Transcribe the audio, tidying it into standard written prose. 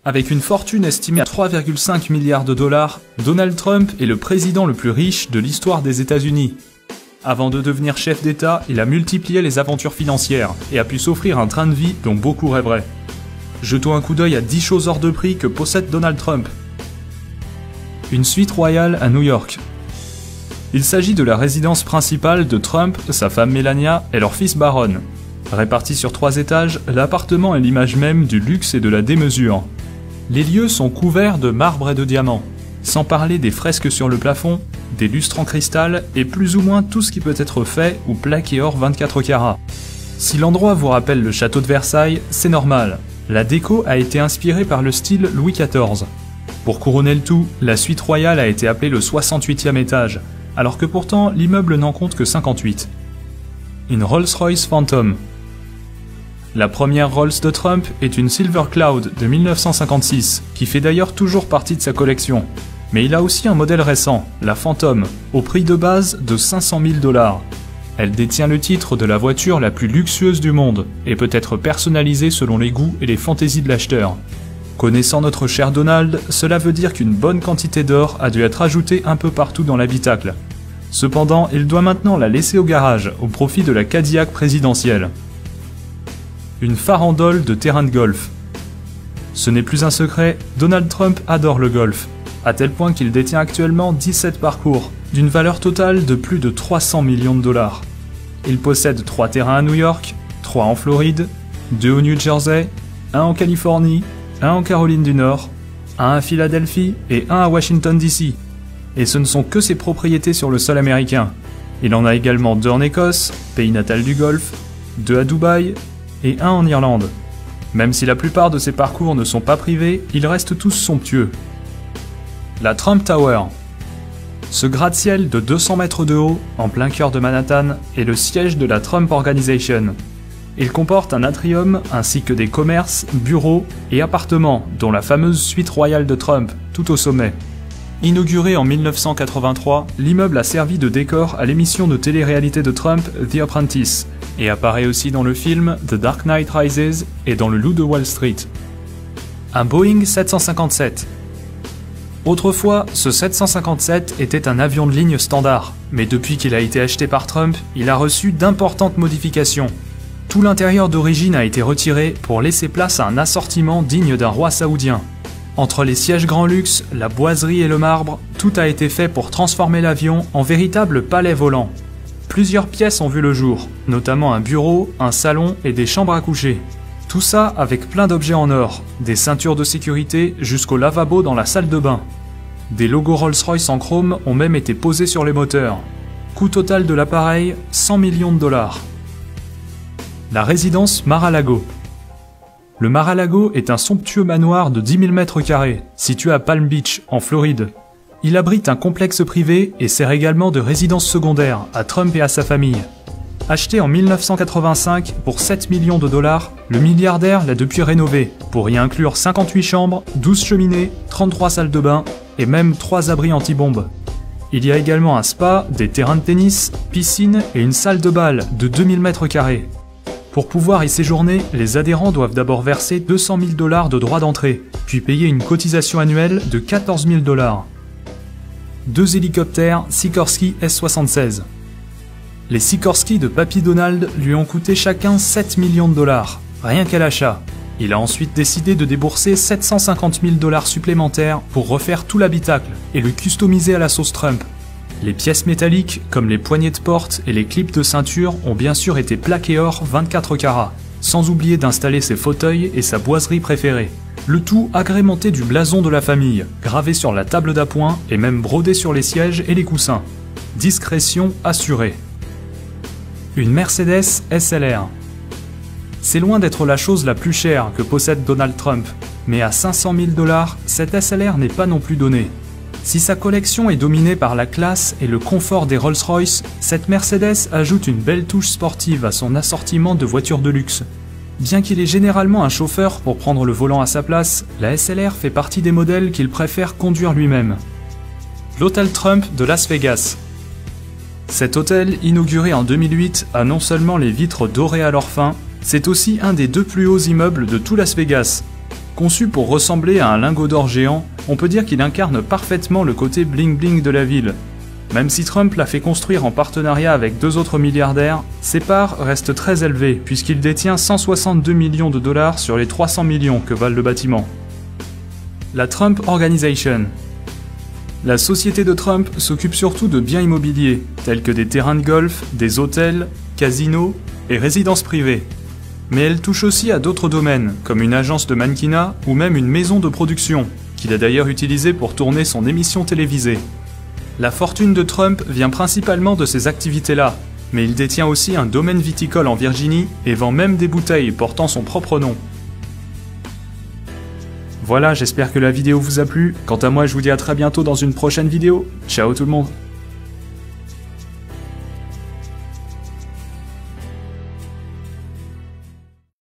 Avec une fortune estimée à 3,5 milliards de dollars, Donald Trump est le président le plus riche de l'histoire des États-Unis. Avant de devenir chef d'État, il a multiplié les aventures financières et a pu s'offrir un train de vie dont beaucoup rêveraient. Jetons un coup d'œil à 10 choses hors de prix que possède Donald Trump. Une suite royale à New York. Il s'agit de la résidence principale de Trump, sa femme Melania et leur fils Barron. Réparti sur 3 étages, l'appartement est l'image même du luxe et de la démesure. Les lieux sont couverts de marbre et de diamants, sans parler des fresques sur le plafond, des lustres en cristal et plus ou moins tout ce qui peut être fait ou plaqué or 24 carats. Si l'endroit vous rappelle le château de Versailles, c'est normal. La déco a été inspirée par le style Louis XIV. Pour couronner le tout, la suite royale a été appelée le 68e étage, alors que pourtant l'immeuble n'en compte que 58. Une Rolls-Royce Phantom. La première Rolls de Trump est une Silver Cloud de 1956, qui fait d'ailleurs toujours partie de sa collection. Mais il a aussi un modèle récent, la Phantom, au prix de base de 500 000 $. Elle détient le titre de la voiture la plus luxueuse du monde, et peut être personnalisée selon les goûts et les fantaisies de l'acheteur. Connaissant notre cher Donald, cela veut dire qu'une bonne quantité d'or a dû être ajoutée un peu partout dans l'habitacle. Cependant, il doit maintenant la laisser au garage, au profit de la Cadillac présidentielle. Une farandole de terrain de golf. Ce n'est plus un secret, Donald Trump adore le golf, à tel point qu'il détient actuellement 17 parcours, d'une valeur totale de plus de 300 millions de $. Il possède 3 terrains à New York, 3 en Floride, 2 au New Jersey, 1 en Californie, 1 en Caroline du Nord, 1 à Philadelphie et 1 à Washington DC. Et ce ne sont que ses propriétés sur le sol américain. Il en a également 2 en Écosse, pays natal du golf, 2 à Dubaï et 1 en Irlande. Même si la plupart de ces parcours ne sont pas privés, ils restent tous somptueux. La Trump Tower. Ce gratte-ciel de 200 mètres de haut, en plein cœur de Manhattan, est le siège de la Trump Organization. Il comporte un atrium ainsi que des commerces, bureaux et appartements, dont la fameuse suite royale de Trump, tout au sommet. Inauguré en 1983, l'immeuble a servi de décor à l'émission de télé-réalité de Trump, The Apprentice, et apparaît aussi dans le film The Dark Knight Rises et dans Le Loup de Wall Street. Un Boeing 757. Autrefois, ce 757 était un avion de ligne standard, mais depuis qu'il a été acheté par Trump, il a reçu d'importantes modifications. Tout l'intérieur d'origine a été retiré pour laisser place à un assortiment digne d'un roi saoudien. Entre les sièges grand luxe, la boiserie et le marbre, tout a été fait pour transformer l'avion en véritable palais volant. Plusieurs pièces ont vu le jour, notamment un bureau, un salon et des chambres à coucher. Tout ça avec plein d'objets en or, des ceintures de sécurité jusqu'au lavabo dans la salle de bain. Des logos Rolls-Royce en chrome ont même été posés sur les moteurs. Coût total de l'appareil, 100 millions de $. La résidence Mar-a-Lago. Le Mar-a-Lago est un somptueux manoir de 10 000 m², situé à Palm Beach, en Floride. Il abrite un complexe privé et sert également de résidence secondaire à Trump et à sa famille. Acheté en 1985 pour 7 millions de $, le milliardaire l'a depuis rénové, pour y inclure 58 chambres, 12 cheminées, 33 salles de bain et même 3 abris anti-bombes. Il y a également un spa, des terrains de tennis, piscine et une salle de bal de 2000 m². Pour pouvoir y séjourner, les adhérents doivent d'abord verser 200 000 $ de droits d'entrée, puis payer une cotisation annuelle de 14 000 $. 2 hélicoptères Sikorsky S-76. Les Sikorsky de Papy Donald lui ont coûté chacun 7 millions de $, rien qu'à l'achat. Il a ensuite décidé de débourser 750 000 $ supplémentaires pour refaire tout l'habitacle et le customiser à la sauce Trump. Les pièces métalliques, comme les poignées de porte et les clips de ceinture, ont bien sûr été plaquées or 24 carats, sans oublier d'installer ses fauteuils et sa boiserie préférée. Le tout agrémenté du blason de la famille, gravé sur la table d'appoint et même brodé sur les sièges et les coussins. Discrétion assurée. Une Mercedes SLR. C'est loin d'être la chose la plus chère que possède Donald Trump, mais à 500 000 $, cette SLR n'est pas non plus donnée. Si sa collection est dominée par la classe et le confort des Rolls-Royce, cette Mercedes ajoute une belle touche sportive à son assortiment de voitures de luxe. Bien qu'il ait généralement un chauffeur pour prendre le volant à sa place, la SLR fait partie des modèles qu'il préfère conduire lui-même. L'hôtel Trump de Las Vegas. Cet hôtel, inauguré en 2008, a non seulement les vitres dorées à leur fin, c'est aussi un des 2 plus hauts immeubles de tout Las Vegas. Conçu pour ressembler à un lingot d'or géant, on peut dire qu'il incarne parfaitement le côté bling-bling de la ville. Même si Trump l'a fait construire en partenariat avec 2 autres milliardaires, ses parts restent très élevées puisqu'il détient 162 millions de dollars sur les 300 millions que valent le bâtiment. La Trump Organization. La société de Trump s'occupe surtout de biens immobiliers, tels que des terrains de golf, des hôtels, casinos et résidences privées. Mais elle touche aussi à d'autres domaines, comme une agence de mannequinat ou même une maison de production, qu'il a d'ailleurs utilisée pour tourner son émission télévisée. La fortune de Trump vient principalement de ces activités-là, mais il détient aussi un domaine viticole en Virginie et vend même des bouteilles portant son propre nom. Voilà, j'espère que la vidéo vous a plu. Quant à moi, je vous dis à très bientôt dans une prochaine vidéo. Ciao tout le monde!